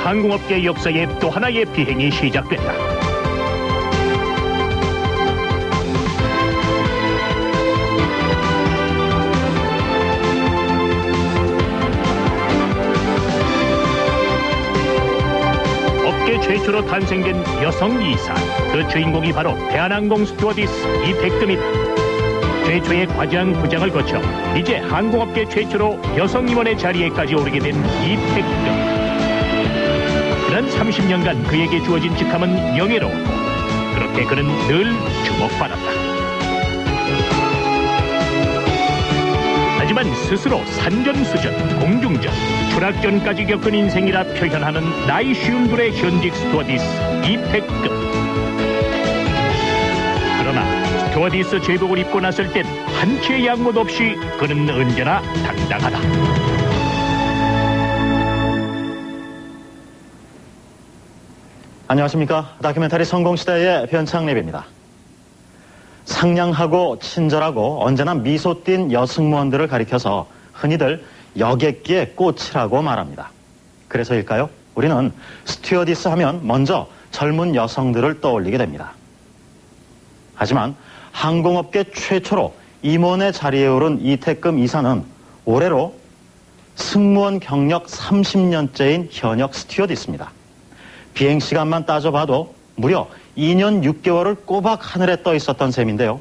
항공업계 역사의 또 하나의 비행이 시작됐다. 업계 최초로 탄생된 여성 이사, 그 주인공이 바로 대한항공 스튜어디스 이택금이다. 최초의 과장 부장을 거쳐 이제 항공업계 최초로 여성 임원의 자리에까지 오르게 된 이택금. 지난 30년간 그에게 주어진 직함은 영예로웠고 그렇게 그는 늘 주목받았다. 하지만 스스로 산전수전, 공중전, 추락전까지 겪은 인생이라 표현하는 나이 쉬운 둘의 현직 스튜어디스 이택금. 그러나 스튜어디스 제복을 입고 나설 땐 한치의 양보도 없이 그는 언제나 당당하다. 안녕하십니까. 다큐멘터리 성공시대의 변창랩입니다. 상냥하고 친절하고 언제나 미소 띤 여승무원들을 가리켜서 흔히들 여객기의 꽃이라고 말합니다. 그래서일까요? 우리는 스튜어디스 하면 먼저 젊은 여성들을 떠올리게 됩니다. 하지만 항공업계 최초로 임원의 자리에 오른 이택금 이사는 올해로 승무원 경력 30년째인 현역 스튜어디스입니다. 비행시간만 따져봐도 무려 2년 6개월을 꼬박 하늘에 떠 있었던 셈인데요.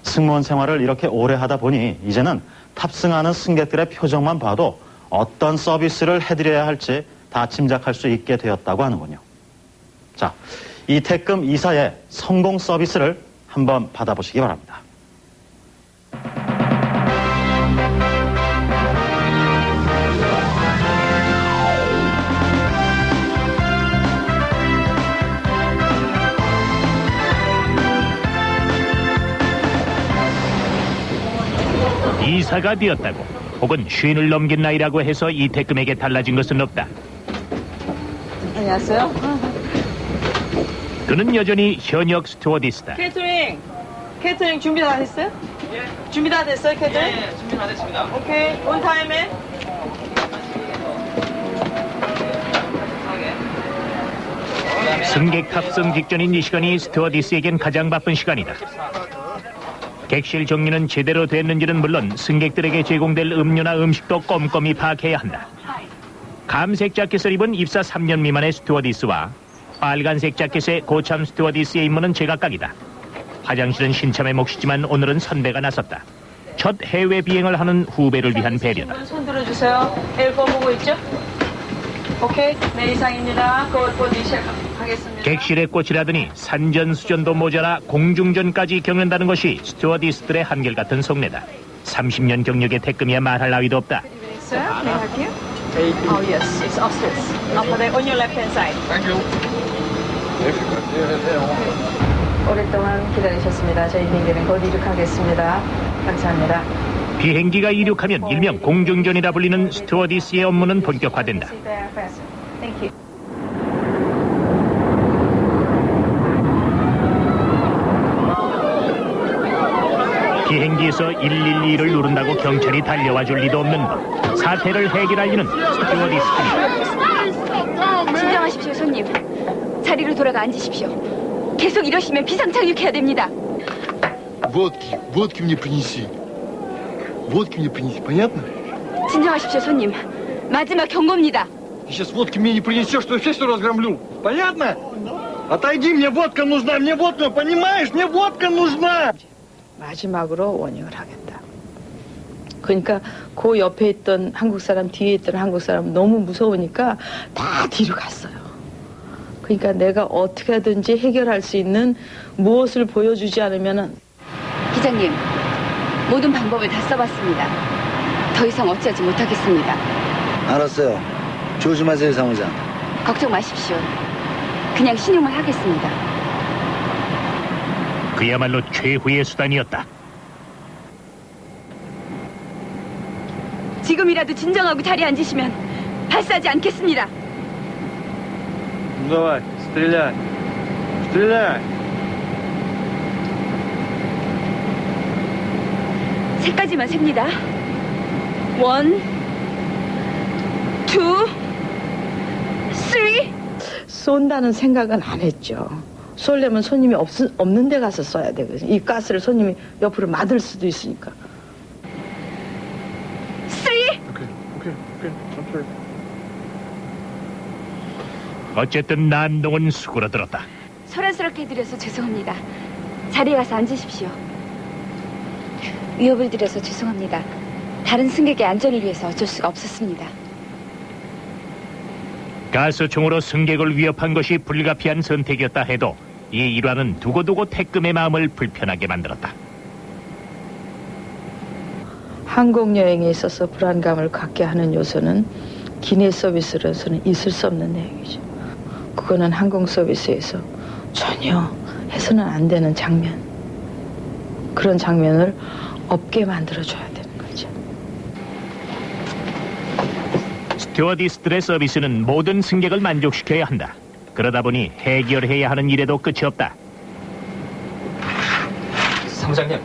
승무원 생활을 이렇게 오래 하다 보니 이제는 탑승하는 승객들의 표정만 봐도 어떤 서비스를 해드려야 할지 다 짐작할 수 있게 되었다고 하는군요. 자, 이택금 이사의 성공 서비스를 한번 받아보시기 바랍니다. 이사가 되었다고 혹은 쉰을 넘긴 나이라고 해서 이택금에게 달라진 것은 없다. 안녕하세요. 그는 여전히 현역 스튜어디스다. 케이터링 준비 다 됐어요? 예. 준비 다 됐어요, 케이터링? 예, 준비 다 됐습니다. 오케이, 온 타임에. 승객 탑승 직전인 이 시간이 스튜어디스에겐 가장 바쁜 시간이다. 객실 정리는 제대로 됐는지는 물론 승객들에게 제공될 음료나 음식도 꼼꼼히 파악해야 한다. 감색 자켓을 입은 입사 3년 미만의 스튜어디스와 빨간색 자켓의 고참 스튜어디스의 임무는 제각각이다. 화장실은 신참의 몫이지만 오늘은 선배가 나섰다. 첫 해외 비행을 하는 후배를 위한 배려다. 손 들어주세요. 에어컨 보고 있죠? 오케이, 네 이상입니다. 곧 시작하겠습니다. 객실에 꽂히라더니 산전수전도 모자라 공중전까지 겪는다는 것이 스튜어디스들의 한결같은 속내다. 30년 경력의 택금이야 말할 나위도 없다. 네, 할게요. Oh, yes, it's upstairs. Up there, on your left hand side. Thank you. 오랫동안 기다리셨습니다. 저희 비행기는 곧 이륙하겠습니다. 감사합니다. 비행기가 이륙하면 일명 공중전이라 불리는 스튜어디스의 업무는 본격화된다. Thank you. 비행기에서 112를 누른다고 경찰이 달려와 줄 리도 없는 법. 사태를 해결하려는 스튜어디스들이. 진정하십시오, 손님. 자리로 돌아가 앉으십시오. 계속 이러시면 비상착륙해야 됩니다. Водки мне принеси. Водки мне принеси, понятно? 진정하십시오, 손님. 마지막 경고입니다. Ты сейчас водки мне не принесешь, то я все разгромлю. Понятно? Отойди, мне водка нужна, понимаешь? Мне водка нужна! 마지막으로 워닝을 하겠다. 그러니까 그 옆에 있던 한국 사람, 뒤에 있던 한국 사람 너무 무서우니까 다 뒤로 갔어요. 그러니까 내가 어떻게 하든지 해결할 수 있는 무엇을 보여주지 않으면은. 기장님, 모든 방법을 다 써봤습니다. 더 이상 어찌하지 못하겠습니다. 알았어요. 조심하세요, 사무장. 걱정 마십시오. 그냥 신용만 하겠습니다. 그야말로 최후의 수단이었다. 지금이라도 진정하고 자리에 앉으시면 발사하지 않겠습니다. Давай, стреляй. Стреляй. 세까지만 셉니다. 1, 2, 쏜다는 생각은 안 했죠. 쏠려면 손님이 없는 데 가서 쏴야 되거든요. 이 가스를 손님이 옆으로 맞을 수도 있으니까. 어쨌든 난동은 수그러들었다. 소란스럽게 해드려서 죄송합니다. 자리에 가서 앉으십시오. 위협을 드려서 죄송합니다. 다른 승객의 안전을 위해서 어쩔 수가 없었습니다. 가스총으로 승객을 위협한 것이 불가피한 선택이었다 해도 이 일화는 두고두고 태금의 마음을 불편하게 만들었다. 항공 여행에 있어서 불안감을 갖게 하는 요소는 기내 서비스로서는 있을 수 없는 내용이죠. 그거는 항공 서비스에서 전혀 해서는 안 되는 장면, 그런 장면을 없게 만들어줘야 되는 거죠. 스튜어디스들의 서비스는 모든 승객을 만족시켜야 한다. 그러다 보니 해결해야 하는 일에도 끝이 없다. 사무장님,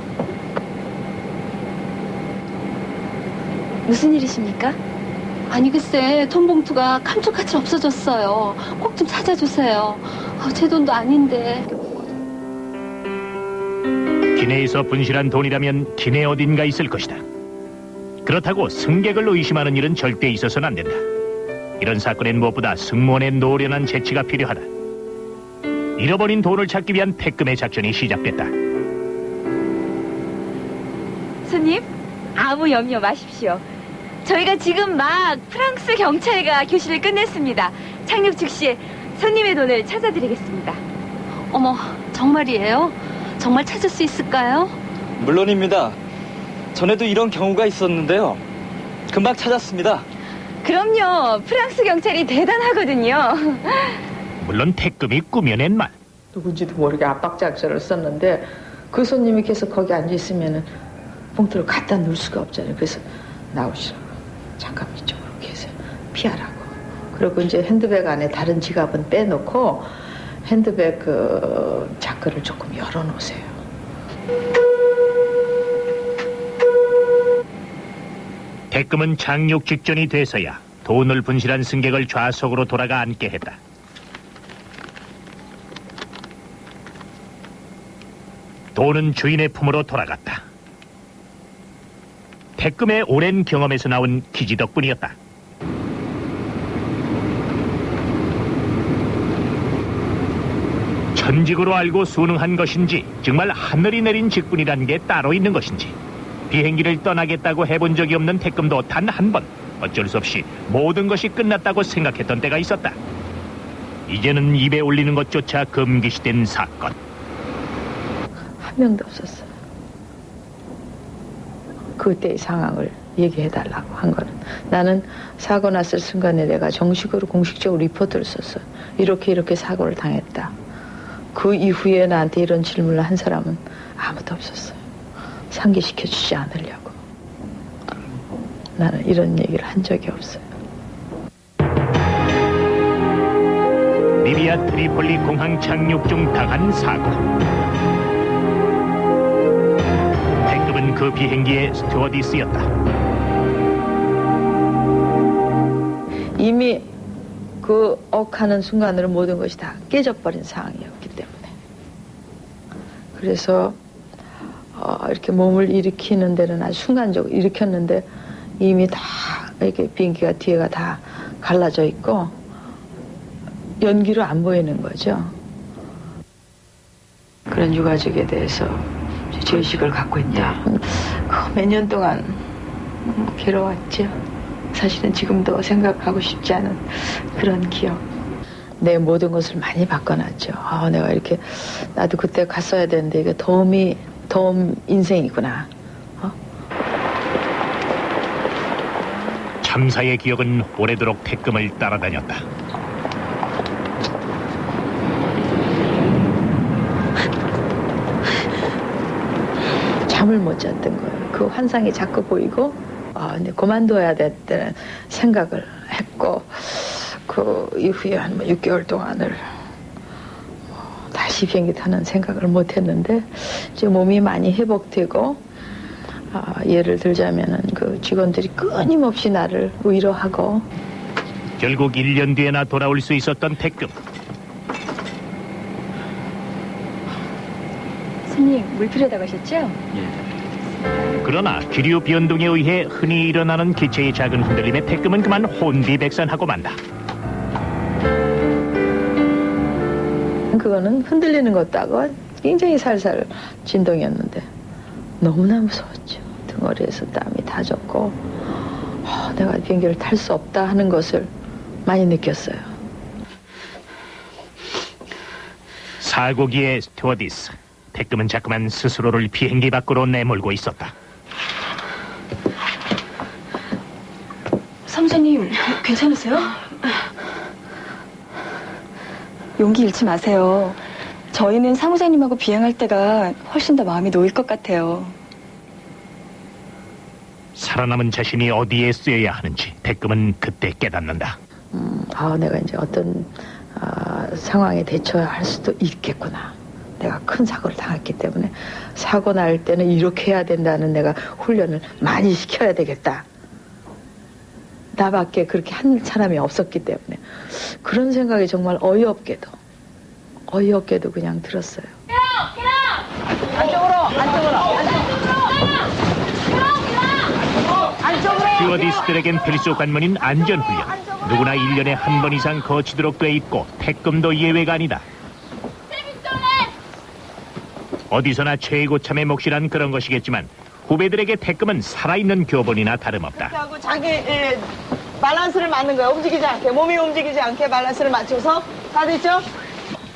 무슨 일이십니까? 아니 글쎄 돈 봉투가 감쪽같이 없어졌어요. 꼭 좀 찾아주세요. 제 돈도 아닌데. 기내에서 분실한 돈이라면 기내 어딘가 있을 것이다. 그렇다고 승객을 의심하는 일은 절대 있어서는 안 된다. 이런 사건엔 무엇보다 승무원의 노련한 재치가 필요하다. 잃어버린 돈을 찾기 위한 태금의 작전이 시작됐다. 손님, 아무 염려 마십시오. 저희가 지금 막 프랑스 경찰과 교실을 끝냈습니다. 착륙 즉시 손님의 돈을 찾아드리겠습니다. 어머 정말이에요? 정말 찾을 수 있을까요? 물론입니다. 전에도 이런 경우가 있었는데요. 금방 찾았습니다. 그럼요. 프랑스 경찰이 대단하거든요. 물론 태금이 꾸며낸 말. 누군지도 모르게 압박 작전을 썼는데 그 손님이 계속 거기 앉아 있으면은 봉투를 갖다 놓을 수가 없잖아요. 그래서 나오시라고. 잠깐 이쪽으로 계세요. 피하라고. 그리고 이제 핸드백 안에 다른 지갑은 빼놓고 핸드백 그 자크를 조금 열어놓으세요. 태금은 착륙 직전이 돼서야 돈을 분실한 승객을 좌석으로 돌아가 앉게 했다. 돈은 주인의 품으로 돌아갔다. 태금의 오랜 경험에서 나온 기지 덕분이었다. 천직으로 알고 순응한 것인지 정말 하늘이 내린 직분이라는 게 따로 있는 것인지 비행기를 떠나겠다고 해본 적이 없는 태금도 단 한 번 어쩔 수 없이 모든 것이 끝났다고 생각했던 때가 있었다. 이제는 입에 올리는 것조차 금기시된 사건. 한 명도 없었어요. 그때의 상황을 얘기해달라고 한 거는. 나는 사고 났을 순간에 내가 정식으로 공식적으로 리포트를 썼어요. 이렇게 사고를 당했다. 그 이후에 나한테 이런 질문을 한 사람은 아무도 없었어요. 상기시켜주지 않으려고. 나는 이런 얘기를 한 적이 없어요. 리비아 트리폴리 공항 착륙 중 당한 사고. 태금은 그 비행기의 스튜어디스였다. 이미 그 억하는 순간으로 모든 것이 다 깨져버린 상황이었기 때문에. 그래서 이렇게 몸을 일으키는 데는 아주 순간적으로 일으켰는데 이미 다 이렇게 비행기가 뒤에가 다 갈라져 있고 연기로 안 보이는 거죠. 그런 유가족에 대해서 죄의식을 갖고 있다. 몇 년 동안 괴로웠죠. 사실은 지금도 생각하고 싶지 않은 그런 기억. 내 모든 것을 많이 바꿔놨죠. 내가 이렇게 나도 그때 갔어야 되는데 이게 도움 인생이구나. 참사의 기억은 오래도록 태금을 따라다녔다. 잠을 못 잤던 거예요. 그 환상이 자꾸 보이고 근데 그만둬야 됐다는 생각을 했고 그 이후에 한 6개월 동안을 다시 비행기 타는 생각을 못 했는데 이제 몸이 많이 회복되고 예를 들자면은 그 직원들이 끊임없이 나를 위로하고 결국 1년 뒤에나 돌아올 수 있었던 태금. 손님 물 필요하다고 하셨죠? 그러나 기류 변동에 의해 흔히 일어나는 기체의 작은 흔들림에 태금은 그만 혼비백산하고 만다. 그거는 흔들리는 것도 하고 굉장히 살살 진동이었는데 너무나 무서웠죠. 등허리에서 땀이 다 젖고 내가 비행기를 탈 수 없다 하는 것을 많이 느꼈어요. 사고기의 스튜어디스. 태금은 자꾸만 스스로를 비행기 밖으로 내몰고 있었다. 사무장님 괜찮으세요? 용기 잃지 마세요. 저희는 사무장님하고 비행할 때가 훨씬 더 마음이 놓일 것 같아요. 살아남은 자신이 어디에 쓰여야 하는지 태금은 그때 깨닫는다. 내가 이제 어떤 상황에 대처할 수도 있겠구나. 내가 큰 사고를 당했기 때문에 사고 날 때는 이렇게 해야 된다는 내가 훈련을 많이 시켜야 되겠다. 나밖에 그렇게 한 사람이 없었기 때문에 그런 생각이 정말 어이없게도 그냥 들었어요. 스튜어디스들에겐 필수 관문인 안전훈련. 누구나 1년에 한 번 이상 거치도록 돼 있고 태금도 예외가 아니다. 어디서나 최고참의 몫이란 그런 것이겠지만 후배들에게 태금은 살아있는 교본이나 다름없다. 하고 자기 밸런스를 맞는 거야. 움직이지 않게, 몸이 움직이지 않게 밸런스를 맞춰서. 다 됐죠?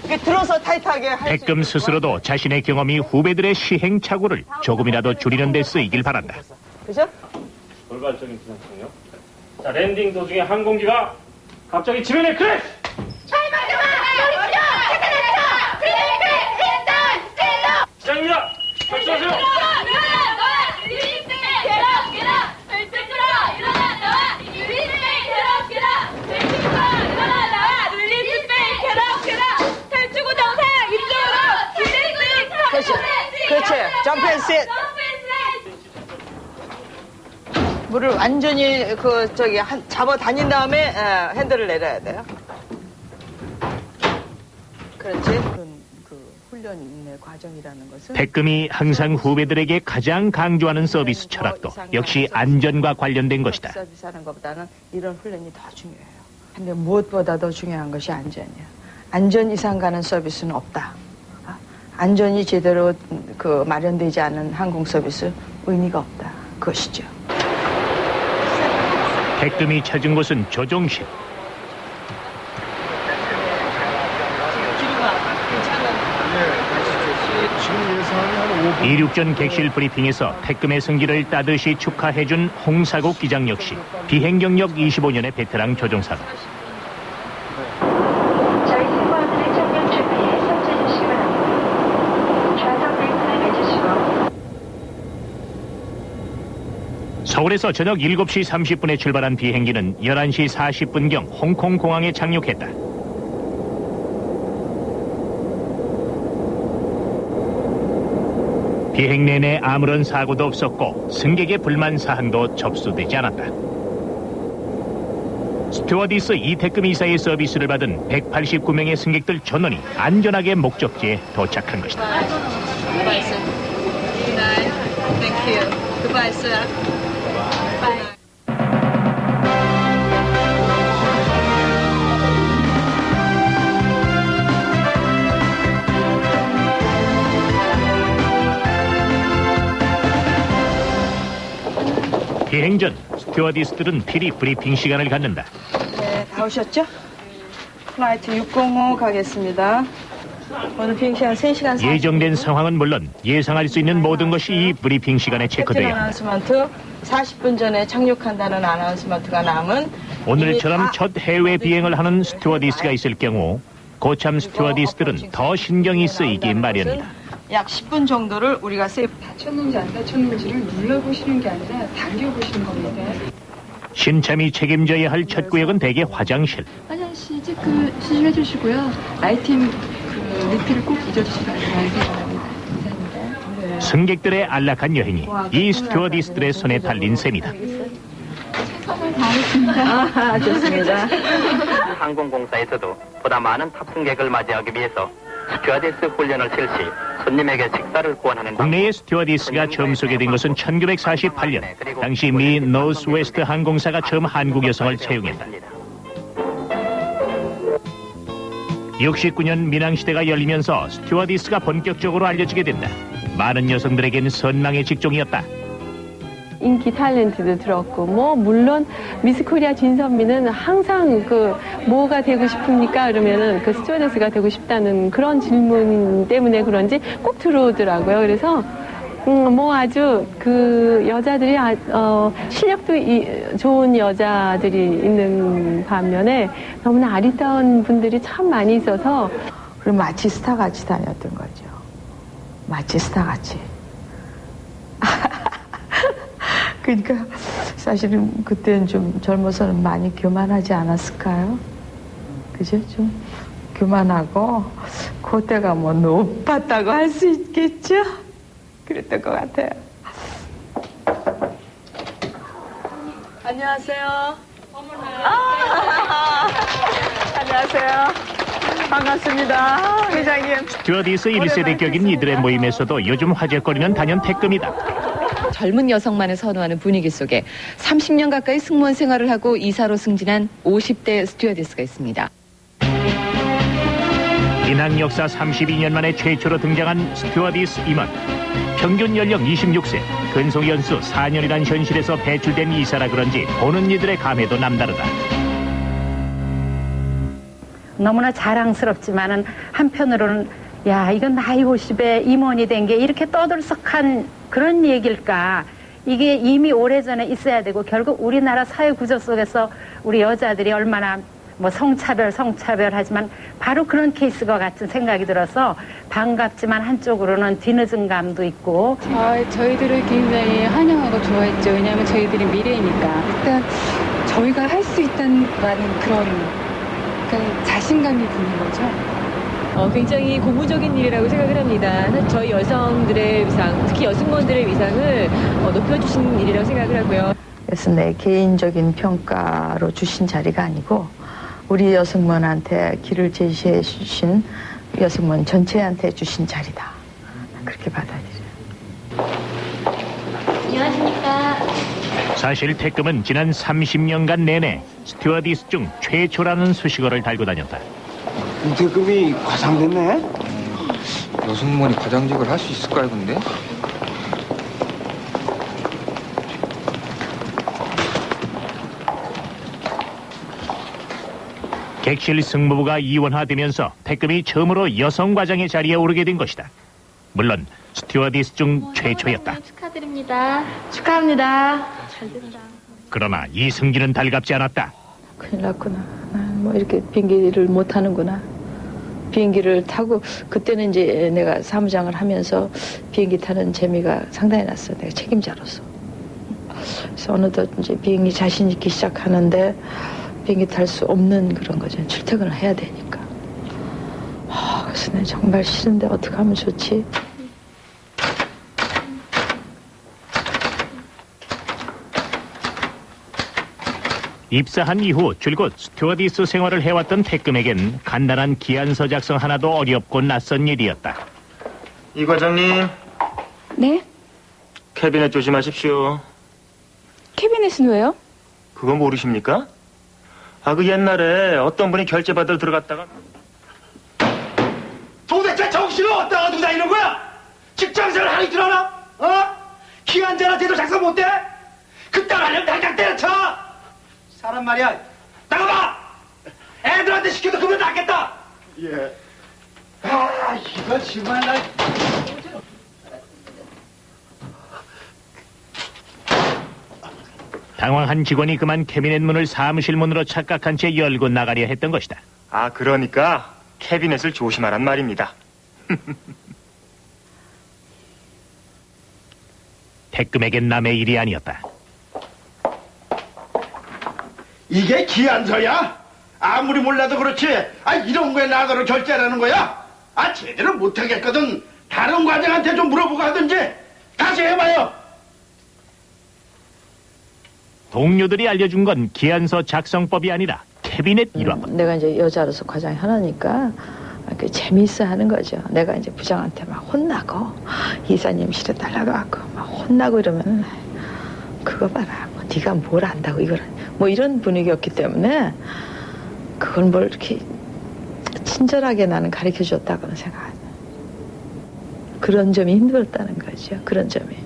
이렇게 들어서 타이트하게 할 수 있는 태금 스스로도 자신의 경험이 후배들의 시행착오를 조금이라도 줄이는 데 쓰이길 바란다. 그죠? 돌발적인 기상청이요. 자, 랜딩 도중에 항공기가 갑자기 지면에 크래시! 시작입니다! 발사하세요! 그렇지. 점프앤 셋. 물을 완전히 잡아 다닌 다음에 핸들을 내려야 돼요. 그렇지. 그 훈련의 과정이라는 것은 태금이 항상 후배들에게 가장 강조하는 서비스 철학도 역시 안전과 관련된 것이다. 서비스하는 것보다는 이런 훈련이 더 중요해요. 근데 무엇보다 더 중요한 것이 안전이야. 안전 이상 가는 서비스는 없다. 안전이 제대로 마련되지 않은 항공 서비스 의미가 없다. 그것이죠. 태금이 찾은 곳은 조종실. 이륙전 객실 브리핑에서 태금의 승기를 따뜻이 축하해준 홍사국 기장 역시 비행 경력 25년의 베테랑 조종사다. 저희 승무원들의 착륙 준비에 협조해 주시기 바랍니다. 좌석 브레이크를 밟으시고 서울에서 저녁 7시 30분에 출발한 비행기는 11시 40분경 홍콩 공항에 착륙했다. 비행 내내 아무런 사고도 없었고 승객의 불만 사항도 접수되지 않았다. 스튜어디스 이태금 이사의 서비스를 받은 189명의 승객들 전원이 안전하게 목적지에 도착한 것이다. Goodbye, sir. Good night. Thank you. Goodbye, sir. Bye. 비행 전 스튜어디스들은 필히 브리핑 시간을 갖는다. 네, 다 오셨죠? 플라이트 605 가겠습니다. 오늘 비행 시간 3시간 40분. 예정된 상황은 물론 예상할 수 있는 모든 것이 이 브리핑 시간에 체크돼야 한다. 아나운스먼트 40분 전에 착륙한다는 아나운스먼트가 남은 오늘처럼 첫 해외 비행을 하는 스튜어디스가 있을 경우 고참 스튜어디스들은 더 신경이 쓰이기 마련이다. 약 10분 정도를 우리가 세이프. 다쳤는지 안 다쳤는지를 눌러보시는 게 아니라 당겨보시는 겁니다. 신참이 책임져야 할 첫 구역은 대개 화장실. 화장실 체크 수술해 주시고요. 아이템 리필을 꼭 잊어주시기 바랍니다. 감사합니다. 승객들의 안락한 여행이 이 스튜어디스들의 손에 달린 셈이다. 최선을 다하겠습니다. 좋습니다. 항공공사에서도 보다 많은 탑승객을 맞이하기 위해서 스튜어디스 훈련을 실시, 손님에게 식사를 구원하는 국내의 스튜어디스가 처음 소개된 것은 1948년. 당시 미 노스웨스트 항공사가 처음 한국 여성을 채용했다. 69년 민항시대가 열리면서 스튜어디스가 본격적으로 알려지게 된다. 많은 여성들에겐 선망의 직종이었다. 인기 탤런트도 들었고, 물론 미스 코리아 진선미는 항상 뭐가 되고 싶습니까? 그러면은 스튜어디스가 되고 싶다는 그런 질문 때문에 그런지 꼭 들어오더라고요. 그래서 아주 여자들이 실력도 좋은 여자들이 있는 반면에 너무나 아리따운 분들이 참 많이 있어서 그리고 마치 스타같이 다녔던 거죠. 마치 스타같이. 그러니까 사실은 그때는 좀 젊어서는 많이 교만하지 않았을까요? 그죠? 좀 교만하고 그때가 높았다고 할 수 있겠죠? 그랬던 것 같아요. 안녕하세요. 안녕하세요. 반갑습니다. 회장님. 스튜어디스 1세대 격인 이들의 모임에서도 요즘 화제거리는 단연 태금이다. 젊은 여성만을 선호하는 분위기 속에 30년 가까이 승무원 생활을 하고 이사로 승진한 50대 스튜어디스가 있습니다. 인항 역사 32년 만에 최초로 등장한 스튜어디스 임원. 평균 연령 26세, 근속 연수 4년이란 현실에서 배출된 이사라 그런지 보는 이들의 감회도 남다르다. 너무나 자랑스럽지만은 한편으로는 야, 이건 나이 50에 임원이 된 게 이렇게 떠들썩한 그런 얘기일까? 이게 이미 오래전에 있어야 되고 결국 우리나라 사회 구조 속에서 우리 여자들이 얼마나 성차별 하지만 바로 그런 케이스가 같은 생각이 들어서 반갑지만 한쪽으로는 뒤늦은 감도 있고. 저희들을 굉장히 환영하고 좋아했죠. 왜냐하면 저희들이 미래니까. 일단 저희가 할 수 있다는 그런 자신감이 드는 거죠. 굉장히 고무적인 일이라고 생각을 합니다. 저희 여성들의 위상, 특히 여승무원들의 위상을 높여주신 일이라고 생각을 하고요. 그래서 내 개인적인 평가로 주신 자리가 아니고 우리 여승무원한테 길을 제시해 주신 여승무원 전체한테 주신 자리다. 그렇게 받아들여요. 안녕하십니까. 사실 태금은 지난 30년간 내내 스튜어디스 중 최초라는 수식어를 달고 다녔다. 대급이 과장됐네? 여승무원이 과장직을 할 수 있을까요, 근데? 객실 승무부가 이원화되면서 태금이 처음으로 여성 과장의 자리에 오르게 된 것이다. 물론 스튜어디스 중 최초였다. 축하드립니다. 축하합니다. 잘 된다. 그러나 이 승진은 달갑지 않았다. 큰일 났구나. 이렇게 비행기를 못 타는구나. 비행기를 타고 그때는 이제 내가 사무장을 하면서 비행기 타는 재미가 상당히 났어. 내가 책임자로서. 그래서 어느덧 이제 비행기 자신 있기 시작하는데 비행기 탈 수 없는 그런 거죠. 출퇴근을 해야 되니까. 그래서 내가 정말 싫은데 어떻게 하면 좋지? 입사한 이후 줄곧 스튜어디스 생활을 해왔던 태금에겐 간단한 기한서 작성 하나도 어렵고 낯선 일이었다. 이 과장님. 네? 캐비넷 조심하십시오. 캐비넷은 왜요? 그거 모르십니까? 그 옛날에 어떤 분이 결제 받으러 들어갔다가 도대체 정신을 어디다가 두고 다니는 거야? 직장생활 하기 줄 알아? 기한자한테도 작성 못해? 그딴 하려면 당장 때려쳐! 사람 말이야, 나가봐! 애들한테 시켜도 그러면 낫겠다! 예. 이거 정말 나... 당황한 직원이 그만 캐비넷 문을 사무실 문으로 착각한 채 열고 나가려 했던 것이다. 그러니까 캐비넷을 조심하란 말입니다. 태금에겐 남의 일이 아니었다. 이게 기한서야? 아무리 몰라도 그렇지. 이런 거에 나더러 결제하라는 거야? 제대로 못하겠거든. 다른 과장한테 좀 물어보고 하든지. 다시 해봐요. 동료들이 알려준 건 기한서 작성법이 아니라 캐비넷 일화법. 내가 이제 여자로서 과장이 하나니까 그 재미있어 하는 거죠. 내가 이제 부장한테 막 혼나고 이사님실에 달라가고 막 혼나고 이러면 그거 봐라. 뭐 네가 뭘 안다고 이거는 뭐 이런 분위기였기 때문에 그걸 뭘 이렇게 친절하게 나는 가르쳐 줬다고는 생각 안 해요. 그런 점이 힘들었다는 거죠. 그런 점이.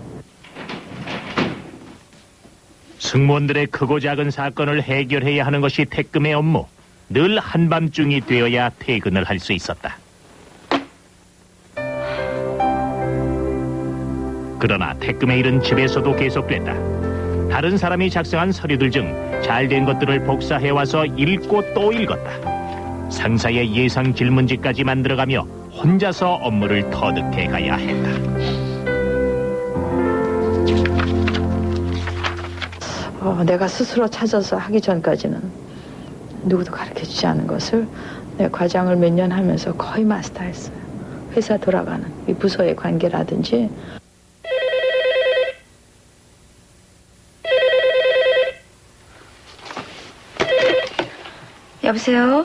승무원들의 크고 작은 사건을 해결해야 하는 것이 태금의 업무. 늘 한밤중이 되어야 퇴근을 할 수 있었다. 그러나 태금의 일은 집에서도 계속됐다. 다른 사람이 작성한 서류들 중 잘된 것들을 복사해와서 읽고 또 읽었다. 상사의 예상 질문지까지 만들어가며 혼자서 업무를 터득해 가야 했다. 내가 스스로 찾아서 하기 전까지는 누구도 가르쳐주지 않은 것을 내 과장을 몇 년 하면서 거의 마스터했어요. 회사 돌아가는 이 부서의 관계라든지. 여보세요?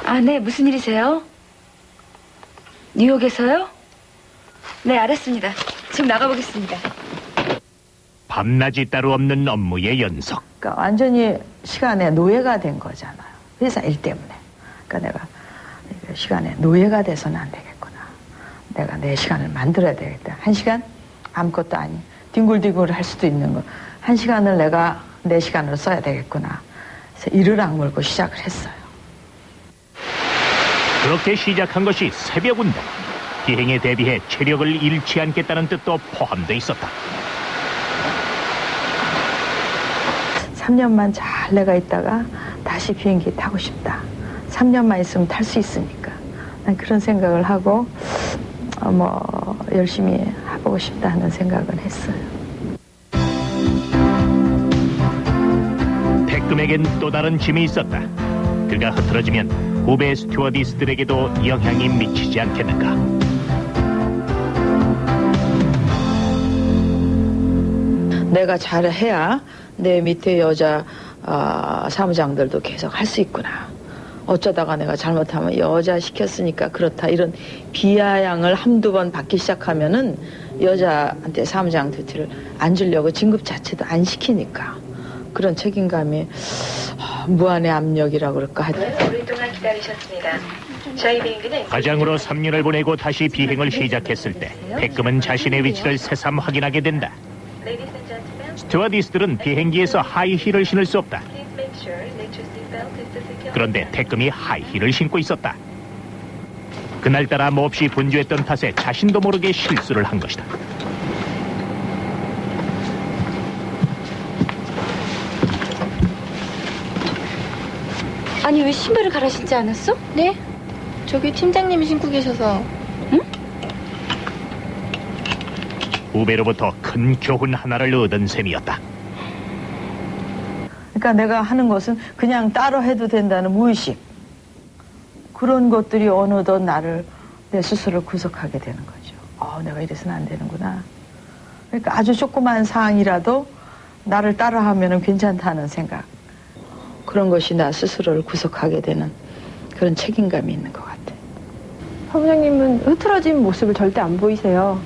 아, 네, 무슨 일이세요? 뉴욕에서요? 네, 알았습니다. 지금 나가보겠습니다. 밤낮이 따로 없는 업무의 연속. 그러니까 완전히 시간에 노예가 된 거잖아요. 회사 일 때문에. 그러니까 내가 시간에 노예가 돼서는 안 되겠구나. 내가 내 시간을 만들어야 되겠다. 1시간? 아무것도 아닌 뒹굴뒹굴 할 수도 있는 거. 1시간을 내가 내 시간으로 써야 되겠구나. 그래서 이를 악물고 시작을 했어요. 그렇게 시작한 것이 새벽 운동. 비행에 대비해 체력을 잃지 않겠다는 뜻도 포함되어 있었다. 3년만 잘 내가 있다가 다시 비행기 타고 싶다. 3년만 있으면 탈 수 있으니까. 난 그런 생각을 하고 열심히 해보고 싶다 하는 생각은 했어요. 태금에겐 또 다른 짐이 있었다. 그가 흐트러지면 후배 스튜어디스들에게도 영향이 미치지 않겠는가. 내가 잘해야 내 밑에 여자 사무장들도 계속 할 수 있구나. 어쩌다가 내가 잘못하면 여자 시켰으니까 그렇다. 이런 비아냥을 한두 번 받기 시작하면은 여자한테 사무장 듀티를 안 주려고 진급 자체도 안 시키니까. 그런 책임감이 무한의 압력이라고 그럴까. 오랫동안 기다리셨습니다. 저희 비행기는 과장으로 3년을 보내고 다시 비행을 시작했을 때 태금은 자신의 위치를 새삼 확인하게 된다. 스튜어디스들은 비행기에서 하이힐을 신을 수 없다. 그런데 태금이 하이힐을 신고 있었다. 그날따라 몹시 분주했던 탓에 자신도 모르게 실수를 한 것이다. 아니, 왜 신발을 갈아 신지 않았어? 네? 저기 팀장님이 신고 계셔서. 응? 후배로부터 큰 교훈 하나를 얻은 셈이었다. 그러니까 내가 하는 것은 그냥 따로 해도 된다는 무의식. 그런 것들이 어느덧 나를 내 스스로를 구속하게 되는 거죠. 내가 이래서는 안 되는구나. 그러니까 아주 조그만 사항이라도 나를 따라하면 괜찮다는 생각. 그런 것이 나 스스로를 구속하게 되는 그런 책임감이 있는 것 같아요. 사무장님은 흐트러진 모습을 절대 안 보이세요.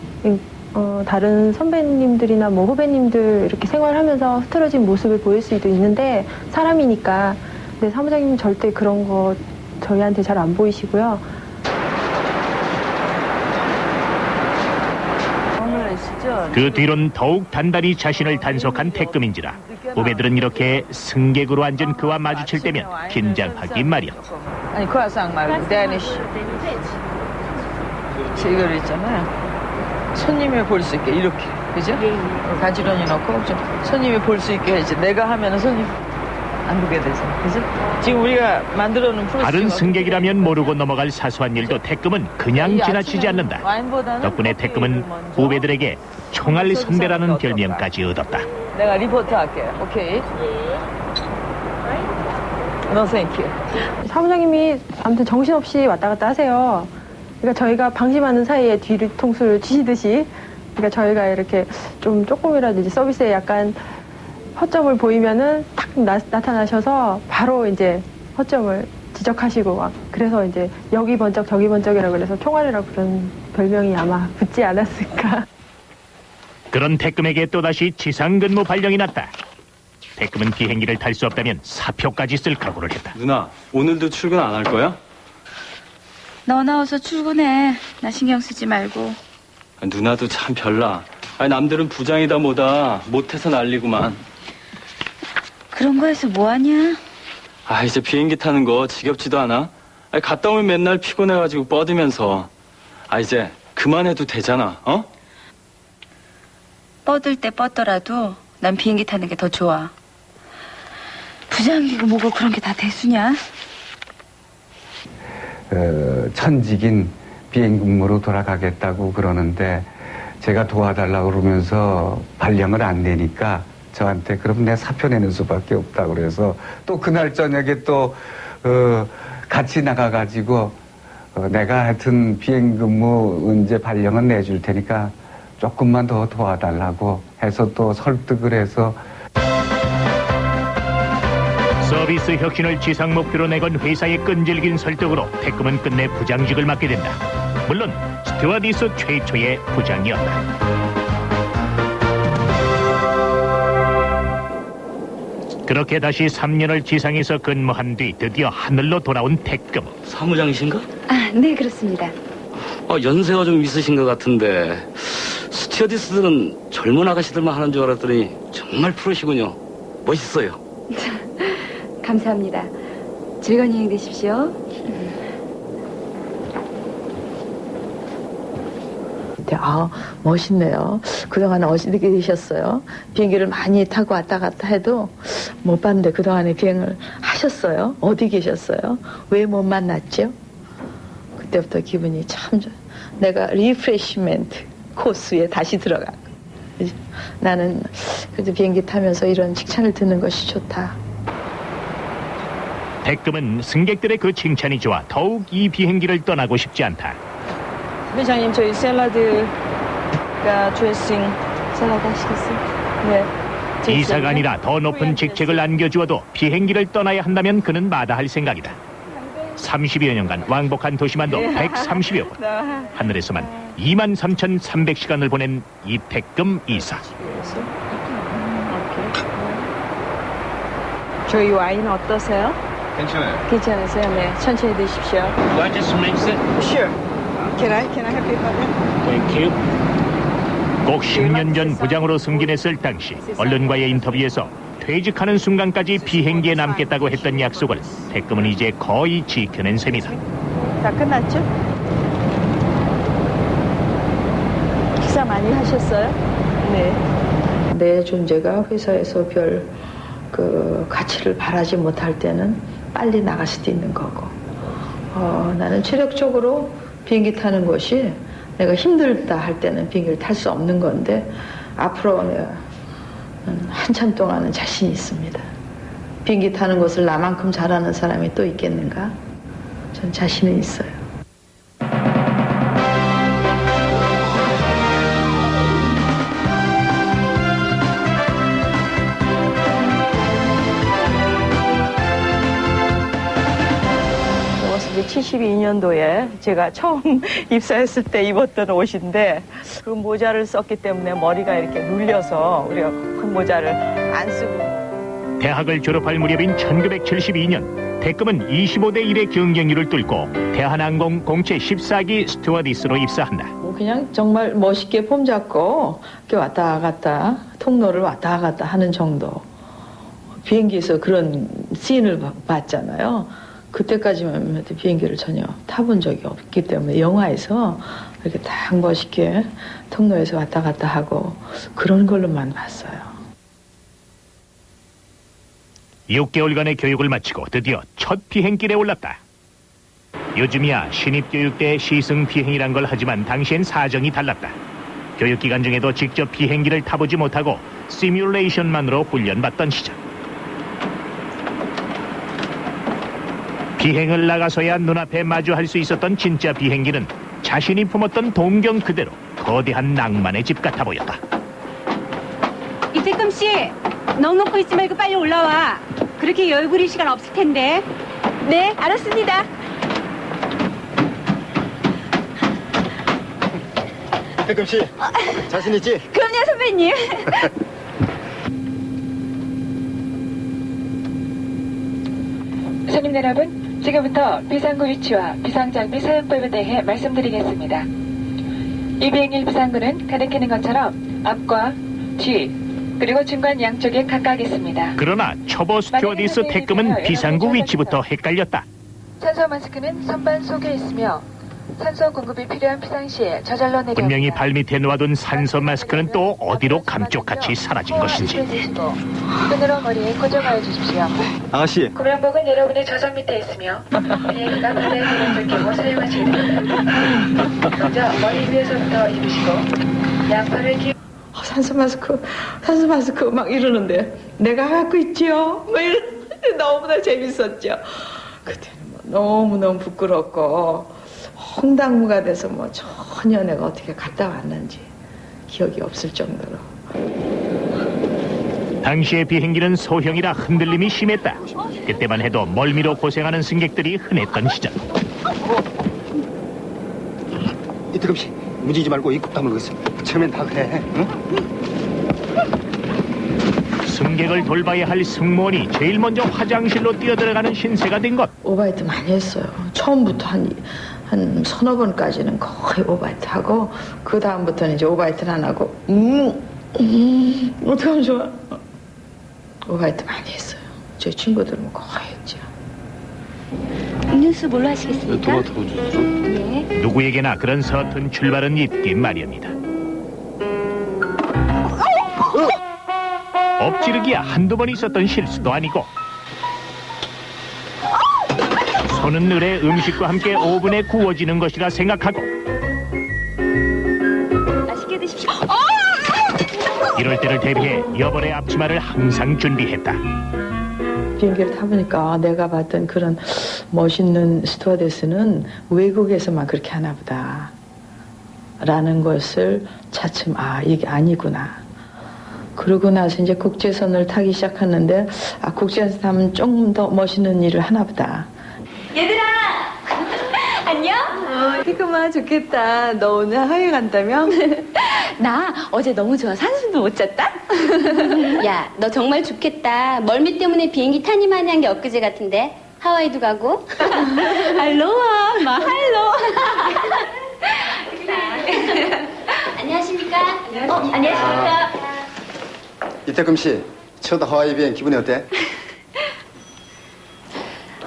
다른 선배님들이나 뭐 후배님들 이렇게 생활하면서 흐트러진 모습을 보일 수도 있는데 사람이니까. 근데 사무장님은 절대 그런 거 저희한테 잘 안 보이시고요. 그 뒤론 더욱 단단히 자신을 단속한 태금인지라 후배들은 이렇게 승객으로 앉은 그와 마주칠 때면 긴장하기 마련. 아니 크로아상 말고 데니쉬. 이거 있잖아요. 손님이 볼 수 있게 이렇게, 그죠? 가지런히 넣고 좀 손님이 볼 수 있게 해야지. 내가 하면은 손님 안 보게 돼서, 그죠? 지금 우리가 만들어놓은 프로세스. 다른 승객이라면 모르고 넘어갈 사소한 일도 태금은 그냥 지나치지 않는다. 덕분에 태금은 후배들에게 총알 선배라는 별명까지 얻었다. 내가 리포트 할게. 오케이. No, thank you. 사무장님이 아무튼 정신없이 왔다 갔다 하세요. 그러니까 저희가 방심하는 사이에 뒤통수를 치시듯이, 그러니까 저희가 이렇게 좀 조금이라도 이제 서비스에 약간 허점을 보이면은 탁 나타나셔서 바로 이제 허점을 지적하시고 막 그래서 이제 여기 번쩍 저기 번쩍이라고 그래서 총알이라고 그런 별명이 아마 붙지 않았을까. 그런 태금에게 또다시 지상근무 발령이 났다. 태금은 비행기를 탈 수 없다면 사표까지 쓸 각오를 했다. 누나, 오늘도 출근 안 할 거야? 너 나와서 출근해. 나 신경 쓰지 말고. 누나도 참 별나. 아니, 남들은 부장이다 뭐다 못해서 난리구만. 그런 거에서 뭐하냐? 아, 이제 비행기 타는 거 지겹지도 않아? 아니, 갔다 오면 맨날 피곤해가지고 뻗으면서. 아, 이제 그만해도 되잖아, 어? 뻗을 때 뻗더라도 난 비행기 타는 게 더 좋아. 부장이고 뭐고 그런 게 다 대수냐? 천직인 비행근무로 돌아가겠다고 그러는데 제가 도와달라고 그러면서 발령을 안 내니까 저한테 그럼 내 사표 내는 수밖에 없다 그래서 또 그날 저녁에 또 같이 나가가지고 내가 하여튼 비행근무 이제 발령은 내줄 테니까 조금만 더 도와달라고 해서 또 설득을 해서 서비스 혁신을 지상 목표로 내건 회사의 끈질긴 설득으로 태금은 끝내 부장직을 맡게 된다. 물론 스튜어디스 최초의 부장이었다. 그렇게 다시 3년을 지상에서 근무한 뒤 드디어 하늘로 돌아온 태금. 사무장이신가? 아, 네, 그렇습니다. 연세가 좀 있으신 것 같은데 스튜어디스들은 젊은 아가씨들만 하는 줄 알았더니 정말 프로시군요. 멋있어요. 감사합니다. 즐거운 여행 되십시오. 아, 멋있네요. 그동안 어떻게 되셨어요? 비행기를 많이 타고 왔다 갔다 해도 못 봤는데 그동안에 비행을 하셨어요? 어디 계셨어요? 왜 못 만났죠? 그때부터 기분이 참 좋아. 내가 리프레시멘트 코스에 다시 들어간 거. 나는 그래도 비행기 타면서 이런 칭찬을 듣는 것이 좋다. 태금은 승객들의 그 칭찬이 좋아 더욱 이 비행기를 떠나고 싶지 않다. 회장님, 저희 샐러드가 드레싱 샐러드 하시겠어요? 네. 이사가 아니라 더 높은 직책을 안겨주어도 비행기를 떠나야 한다면 그는 마다할 생각이다. 30여 년간 왕복한 도시만도 130여 번, 하늘에서만 23,300시간을 보낸 이태금 이사. 저희 와인 어떠세요? 괜찮아요. 괜찮으세요? 네. 천천히 드십시오. Do I just mix it? Sure. Can I have your button? Thank you. 꼭 10년 전 부장으로 승진했을 당시 언론과의 인터뷰에서 퇴직하는 순간까지 비행기에 남겠다고 했던 약속을 태금은 이제 거의 지켜낸 셈이다. 다 끝났죠? 식사 많이 하셨어요? 네. 내 존재가 회사에서 별 가치를 바라지 못할 때는 빨리 나갈 수도 있는 거고, 나는 체력적으로 비행기 타는 것이 내가 힘들다 할 때는 비행기를 탈 수 없는 건데 앞으로 내가 한참 동안은 자신이 있습니다. 비행기 타는 것을 나만큼 잘하는 사람이 또 있겠는가? 전 자신이 있어요. 이제 72년도에 제가 처음 입사했을 때 입었던 옷인데 그 모자를 썼기 때문에 머리가 이렇게 눌려서 우리가 그 모자를 안 쓰고. 대학을 졸업할 무렵인 1972년 태금은 25대 1의 경쟁률을 뚫고 대한항공 공채 14기 스튜어디스로 입사한다. 그냥 정말 멋있게 폼 잡고 이렇게 왔다 갔다 통로를 왔다 갔다 하는 정도. 비행기에서 그런 씬을 봤잖아요. 그때까지만 해도 비행기를 전혀 타본 적이 없기 때문에 영화에서 이렇게 딱 멋있게 통로에서 왔다 갔다 하고 그런 걸로만 봤어요. 6개월간의 교육을 마치고 드디어 첫 비행길에 올랐다. 요즘이야 신입교육대 시승 비행이란 걸 하지만 당시엔 사정이 달랐다. 교육기간 중에도 직접 비행기를 타보지 못하고 시뮬레이션만으로 훈련받던 시절. 비행을 나가서야 눈앞에 마주할 수 있었던 진짜 비행기는 자신이 품었던 동경 그대로 거대한 낭만의 집 같아 보였다. 이태금 씨, 넋 놓고 있지 말고 빨리 올라와. 그렇게 열구릴 시간 없을 텐데. 네, 알았습니다. 태금 씨, 자신 있지? 그럼요, 선배님. 손님 여러분, 지금부터 비상구 위치와 비상장비 사용법에 대해 말씀드리겠습니다. 이 비행기 비상구는 가리키는 것처럼 앞과 뒤, 그리고 중간 양쪽에 각각 있습니다. 그러나 초보 스튜어디스 태금은 비상구 위치부터 헷갈렸다. 산소 마스크는 선반 속에 있으며 산소 공급이 필요한 비상시에 저절로 내려 분명히 발밑에 놓아둔 산소 마스크는 또 어디로 감쪽같이 사라진 것인지. 끈으로 머리에 고정하여 주십시오. 아가씨. 구명복은 여러분의 저선 밑에 있으며 비행기가 바다에 내려질 경우 사용하시게 됩니다. 먼저 머리 위에서부터 입으시고 양팔을 산소 마스크 막 이러는데 내가 갖고 있지요. 뭐 이러는데 너무나 재밌었죠. 그때는 뭐 너무너무 부끄럽고 홍당무가 돼서 뭐 전혀 내가 어떻게 갔다 왔는지 기억이 없을 정도로. 당시의 비행기는 소형이라 흔들림이 심했다. 그때만 해도 멀미로 고생하는 승객들이 흔했던 시절. 이태금 씨, 무지지 말고 입국 다물고 있어. 처음엔 다 그래. 응? 승객을 돌봐야 할 승무원이 제일 먼저 화장실로 뛰어들어가는 신세가 된 것. 오바이트 많이 했어요. 처음부터 한 서너 번까지는 거의 오바이트 하고 그 다음부터는 이제 오바이트를 안 하고 어떡하면 좋아. 오바이트 많이 했어요. 제 친구들은 거의 했죠. 음료수 뭘로 하시겠습니까? 토마토 주스. 예. 누구에게나 그런 서툰 출발은 있기 마련이다. 엎지르기야 한두 번 있었던 실수도 아니고 손은 늘에 음식과 함께 오븐에 구워지는 것이라 생각하고 맛있게 드십시오. 이럴 때를 대비해 여벌의 앞치마를 항상 준비했다. 비행기를 타보니까 내가 봤던 그런 멋있는 스튜어디스는 외국에서만 그렇게 하나 보다 라는 것을 차츰 이게 아니구나. 그러고 나서 이제 국제선을 타기 시작하는데 국제선 타면 조금 더 멋있는 일을 하나 보다. 얘들아! 안녕? 피크마 좋겠다. 너 오늘 하와이 간다며? 나 어제 너무 좋아서 한숨도 못 잤다? 야, 너 정말 좋겠다. 멀미 때문에 비행기 타니만 한 게 엊그제 같은데. 하와이도 가고. 알로하, 마할로. 안녕하십니까? 안녕하십니까? 이태금 씨, 첫 하와이 비행 기분이 어때?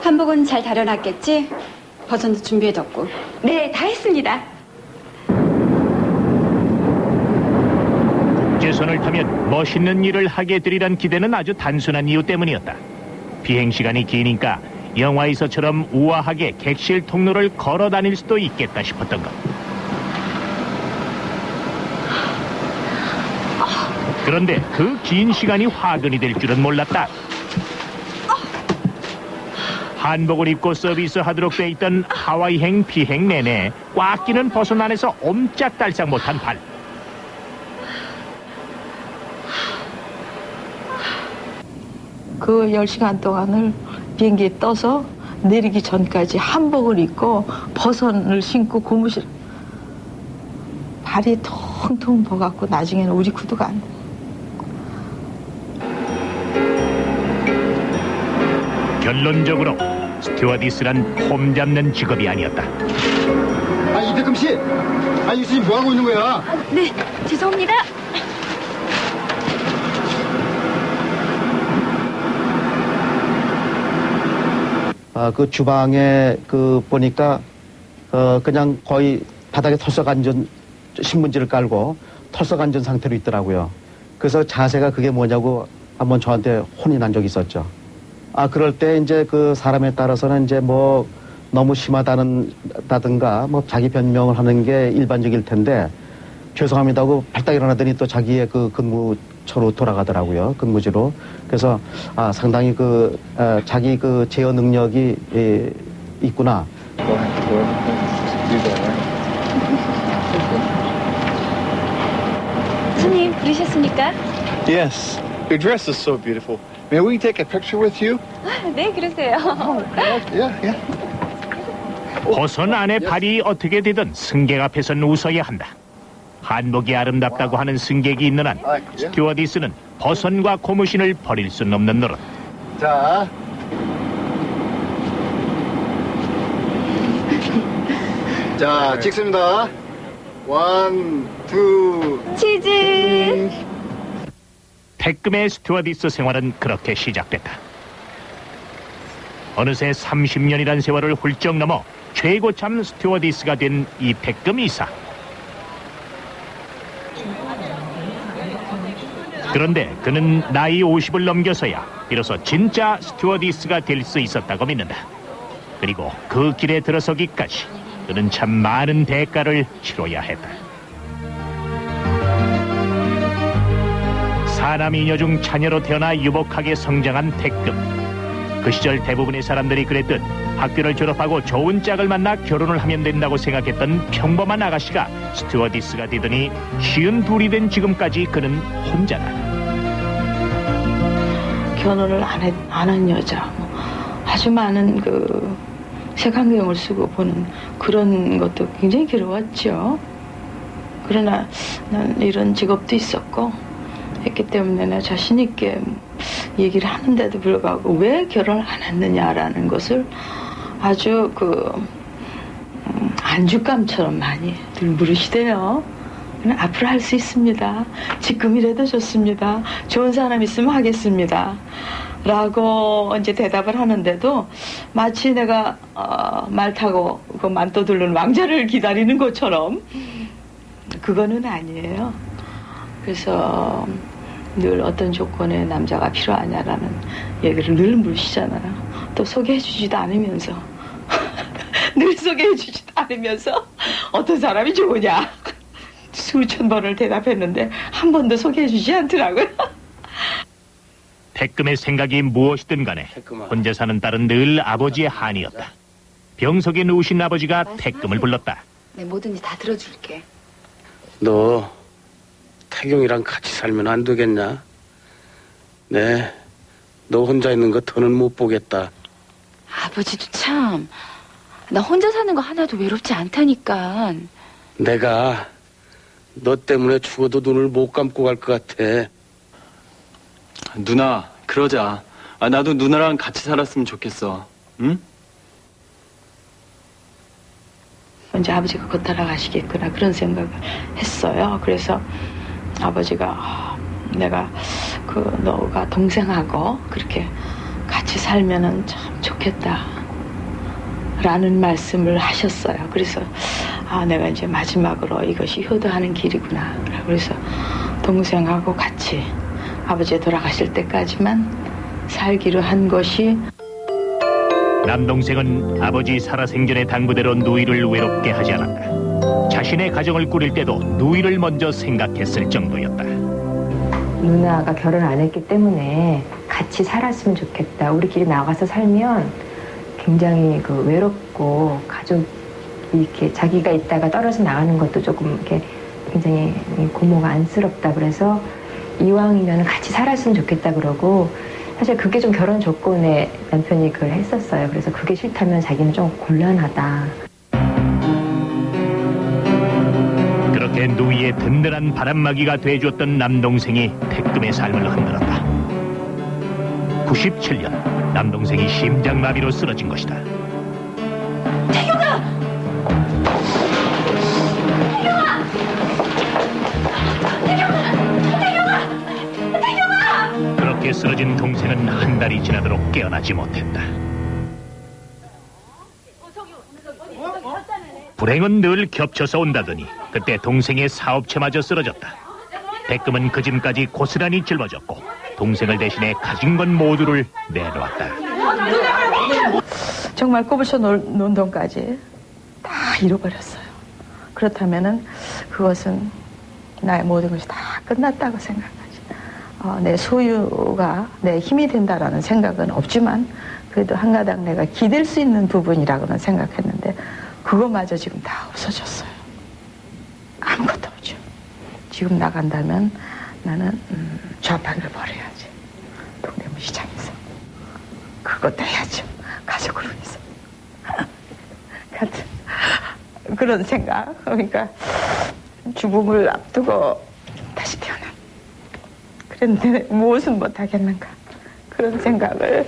한복은 잘 다려놨겠지? 버전도 준비해뒀고. 네, 다 했습니다. 국제선을 타면 멋있는 일을 하게 되리란 기대는 아주 단순한 이유 때문이었다. 비행시간이 기니까 영화에서처럼 우아하게 객실 통로를 걸어 다닐 수도 있겠다 싶었던 것. 그런데 그 긴 시간이 화근이 될 줄은 몰랐다. 한복을 입고 서비스하도록 돼 있던 하와이행 비행 내내 꽉 끼는 버선 안에서 옴짝달싹 못한 발. 그 10시간 동안을 비행기에 떠서 내리기 전까지 한복을 입고 버선을 신고 고무실 발이 통통 버갖고 나중에는 우리 구두가 안 돼. 결론적으로 스튜어디스란 폼 잡는 직업이 아니었다. 이태금 씨, 유수님 뭐 하고 있는 거야? 네, 죄송합니다. 그 주방에 보니까 그냥 거의 바닥에 털썩 앉은 신문지를 깔고 털썩 앉은 상태로 있더라고요. 그래서 자세가 그게 뭐냐고 한번 저한테 혼이 난 적이 있었죠. 그럴 때 이제 그 사람에 따라서는 이제 뭐 너무 심하다든가 뭐 자기 변명을 하는 게 일반적일 텐데 죄송합니다고 발딱 일어나더니 또 자기의 그 근무처로 돌아가더라고요. 근무지로. 그래서 상당히 자기 그 제어 능력이 있구나. 손님 부르셨습니까? Yes. Your dress is so beautiful. May we take a picture with you? 네, 그러세요. Yeah. 벗은 안에 발이 어떻게 되든 승객 앞에선 웃어야 한다. 한복이 아름답다고 하는 승객이 있는 한 스튜어디스는 벗은과 고무신을 버릴 수는 없는 노릇. 자, 찍습니다. 1, 2, 치즈. 태금의 스튜어디스 생활은 그렇게 시작됐다. 어느새 30년이란 세월을 훌쩍 넘어 최고참 스튜어디스가 된 이 태금 이사. 그런데 그는 나이 50을 넘겨서야 비로소 진짜 스튜어디스가 될 수 있었다고 믿는다. 그리고 그 길에 들어서기까지 그는 참 많은 대가를 치러야 했다. 사남이녀 중 자녀로 태어나 유복하게 성장한 태금. 그 시절 대부분의 사람들이 그랬듯 학교를 졸업하고 좋은 짝을 만나 결혼을 하면 된다고 생각했던 평범한 아가씨가 스튜어디스가 되더니 쉬운 둘이 된 지금까지 그는 혼자다. 결혼을 안 한 여자, 아주 많은 색안경을 쓰고 보는 그런 것도 굉장히 괴로웠죠. 그러나 난 이런 직업도 있었고 했기 때문에 나 자신 있게 얘기를 하는데도 불구하고 왜 결혼을 안 했느냐라는 것을 아주 안주감처럼 많이 늘 물으시대요. 앞으로 할 수 있습니다. 지금이라도 좋습니다. 좋은 사람 있으면 하겠습니다. 라고 이제 대답을 하는데도 마치 내가 말 타고 그 만도 두르는 왕자를 기다리는 것처럼 그거는 아니에요. 그래서 늘 어떤 조건의 남자가 필요하냐라는 얘기를 늘 물으시잖아요. 또 소개해주지도 않으면서 늘 소개해주지도 않으면서 어떤 사람이 좋으냐 수천 번을 대답했는데 한 번도 소개해주지 않더라고요. 태금의 생각이 무엇이든 간에 혼자 사는 딸은 늘 아버지의 한이었다. 병석에 누우신 아버지가 태금을 불렀다. 내 뭐든지 다 들어줄게. 너 태경이랑 같이 살면 안 되겠냐? 네, 너 혼자 있는 거 더는 못 보겠다. 아버지도 참, 나 혼자 사는 거 하나도 외롭지 않다니까. 내가 너 때문에 죽어도 눈을 못 감고 갈 것 같아. 누나, 그러자. 나도 누나랑 같이 살았으면 좋겠어. 응? 이제 아버지가 곧 돌아가시겠구나 그런 생각을 했어요. 그래서 아버지가 내가 너가 동생하고 그렇게 같이 살면은 참 좋겠다 라는 말씀을 하셨어요. 그래서 내가 이제 마지막으로 이것이 효도하는 길이구나. 그래서 동생하고 같이 아버지 돌아가실 때까지만 살기로 한 것이. 남동생은 아버지 살아생전의 당부대로 누이를 외롭게 하지 않았다. 자신의 가정을 꾸릴 때도 누이를 먼저 생각했을 정도였다. 누나가 결혼 안 했기 때문에 같이 살았으면 좋겠다. 우리끼리 나가서 살면 굉장히 외롭고 가족이 이렇게 자기가 있다가 떨어져 나가는 것도 조금 이렇게 굉장히 고모가 안쓰럽다. 그래서 이왕이면 같이 살았으면 좋겠다 그러고 사실 그게 좀 결혼 조건에 남편이 그걸 했었어요. 그래서 그게 싫다면 자기는 좀 곤란하다. 그렇게 누이의 든든한 바람막이가 돼줬던 남동생이 태금의 삶을 흔들었다. 97년 남동생이 심장마비로 쓰러진 것이다. 태경아! 태경아! 태경아! 태경아! 태경아! 그렇게 쓰러진 동생은 한 달이 지나도록 깨어나지 못했다. 불행은 늘 겹쳐서 온다더니 그때 동생의 사업체마저 쓰러졌다. 태금은 그 짐까지 고스란히 짊어졌고 동생을 대신해 가진 건 모두를 내놓았다. 정말 꼽으쳐 놓은 돈까지 다 잃어버렸어요. 그렇다면은 그것은 나의 모든 것이 다 끝났다고 생각하지. 내 소유가 내 힘이 된다라는 생각은 없지만 그래도 한가닥 내가 기댈 수 있는 부분이라고는 생각했는데 그것마저 지금 다 없어졌어요. 아무것도 없죠. 지금 나간다면 나는 좌판을 버려야지. 시장에서. 그것도 해야죠. 가족으로 해서. 같은 그런 생각. 그러니까 죽음을 앞두고 다시 태어나. 그런데 무엇은 못하겠는가. 그런 생각을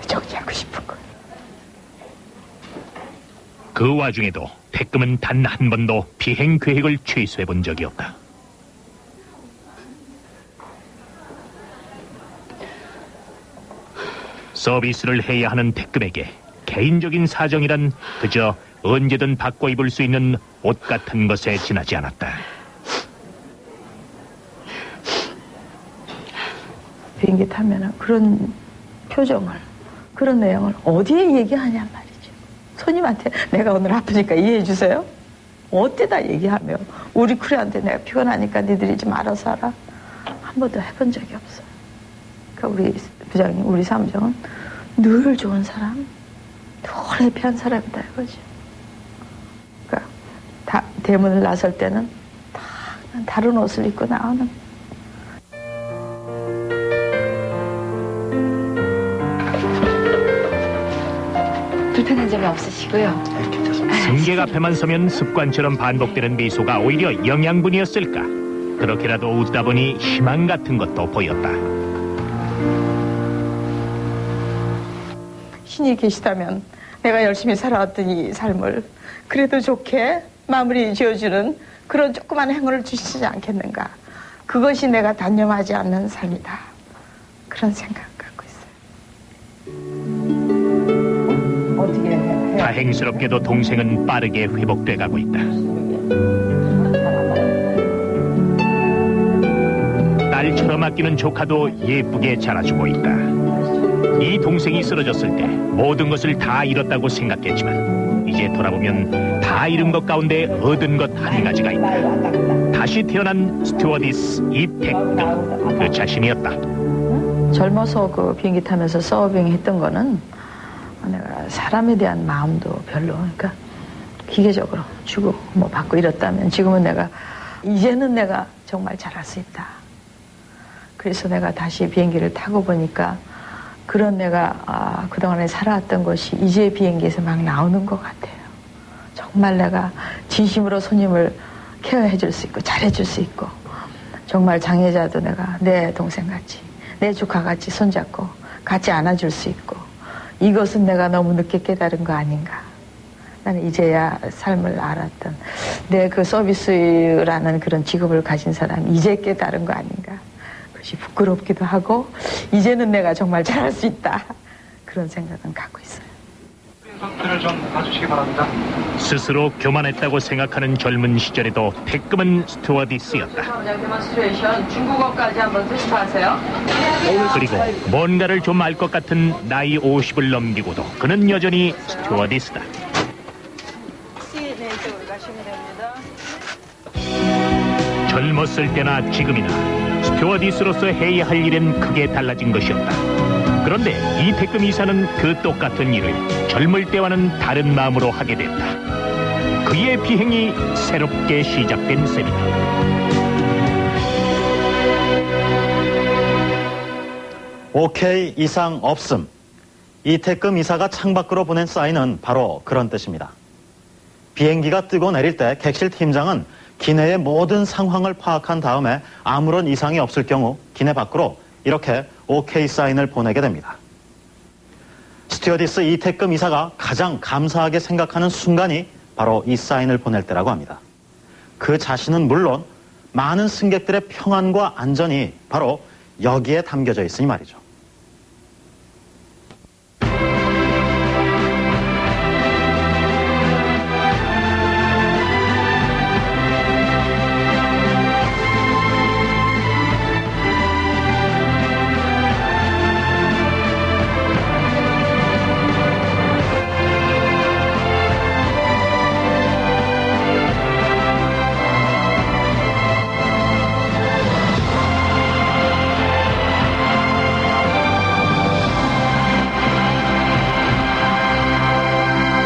정리하고 싶은 거예요. 그 와중에도 태금은 단 한 번도 비행 계획을 취소해 본 적이 없다. 서비스를 해야 하는 태금에게 개인적인 사정이란 그저 언제든 바꿔 입을 수 있는 옷 같은 것에 지나지 않았다. 비행기 타면 그런 표정을, 그런 내용을 어디에 얘기하냔 말이죠. 손님한테 내가 오늘 아프니까 이해해 주세요. 어디다 얘기하며 우리 크루한테 내가 피곤하니까 니들이 좀 알아서 하라. 한 번도 해본 적이 없어요. 그러니까 우리 부장님, 우리 사무장은 늘 좋은 사람, 늘 해피한 사람이다 이거죠. 그러니까 대문을 나설 때는 다 다른 옷을 입고 나오는. 불편한 점이 없으시고요. 승객 앞에만 서면 습관처럼 반복되는 미소가 오히려 영양분이었을까. 그렇게라도 웃다 보니 희망 같은 것도 보였다. 신이 계시다면 내가 열심히 살아왔던 이 삶을 그래도 좋게 마무리 지어주는 그런 조그만 행운을 주시지 않겠는가. 그것이 내가 단념하지 않는 삶이다. 그런 생각 갖고 있어요. 어떻게 해? 다행스럽게도 동생은 빠르게 회복돼 가고 있다. 딸처럼 아끼는 조카도 예쁘게 자라주고 있다. 이 동생이 쓰러졌을 때 모든 것을 다 잃었다고 생각했지만 이제 돌아보면 다 잃은 것 가운데 얻은 것 한 가지가 있다. 다시 태어난 스튜어디스 이태금, 그 자신이었다. 젊어서 그 비행기 타면서 서빙 했던 거는 내가 사람에 대한 마음도 별로, 그러니까 기계적으로 주고 뭐 받고 이랬다면 지금은 이제는 내가 정말 잘할 수 있다. 그래서 내가 다시 비행기를 타고 보니까 그런 내가 그동안에 살아왔던 것이 이제 비행기에서 막 나오는 것 같아요. 정말 내가 진심으로 손님을 케어해 줄 수 있고 잘해 줄 수 있고 정말 장애자도 내가 내 동생같이 내 조카같이 손잡고 같이 안아줄 수 있고 이것은 내가 너무 늦게 깨달은 거 아닌가. 나는 이제야 삶을 알았던 내 그 서비스라는 그런 직업을 가진 사람이 이제 깨달은 거 아닌가. 그것이 부끄럽기도 하고 이제는 내가 정말 잘할 수 있다. 그런 생각은 갖고 있어요. 선수들을 좀 봐주시기 바랍니다. 스스로 교만했다고 생각하는 젊은 시절에도 태금은 스튜어디스였다. 데몬스트레이션 중국어까지 한번 수습하세요. 그리고 뭔가를 좀 알 것 같은 나이 50을 넘기고도 그는 여전히 스튜어디스다. 젊었을 때나 지금이나 스튜어디스로서 해야 할 일은 크게 달라진 것이 없다. 그런데 이태금 이사는 그 똑같은 일을 젊을 때와는 다른 마음으로 하게 됐다. 그의 비행이 새롭게 시작된 셈이다. 오케이 이상 없음. 이태금 이사가 창밖으로 보낸 사인은 바로 그런 뜻입니다. 비행기가 뜨고 내릴 때 객실 팀장은 기내의 모든 상황을 파악한 다음에 아무런 이상이 없을 경우 기내 밖으로 이렇게 오케이 사인을 보내게 됩니다. 스튜어디스 이태금 이사가 가장 감사하게 생각하는 순간이 바로 이 사인을 보낼 때라고 합니다. 그 자신은 물론 많은 승객들의 평안과 안전이 바로 여기에 담겨져 있으니 말이죠.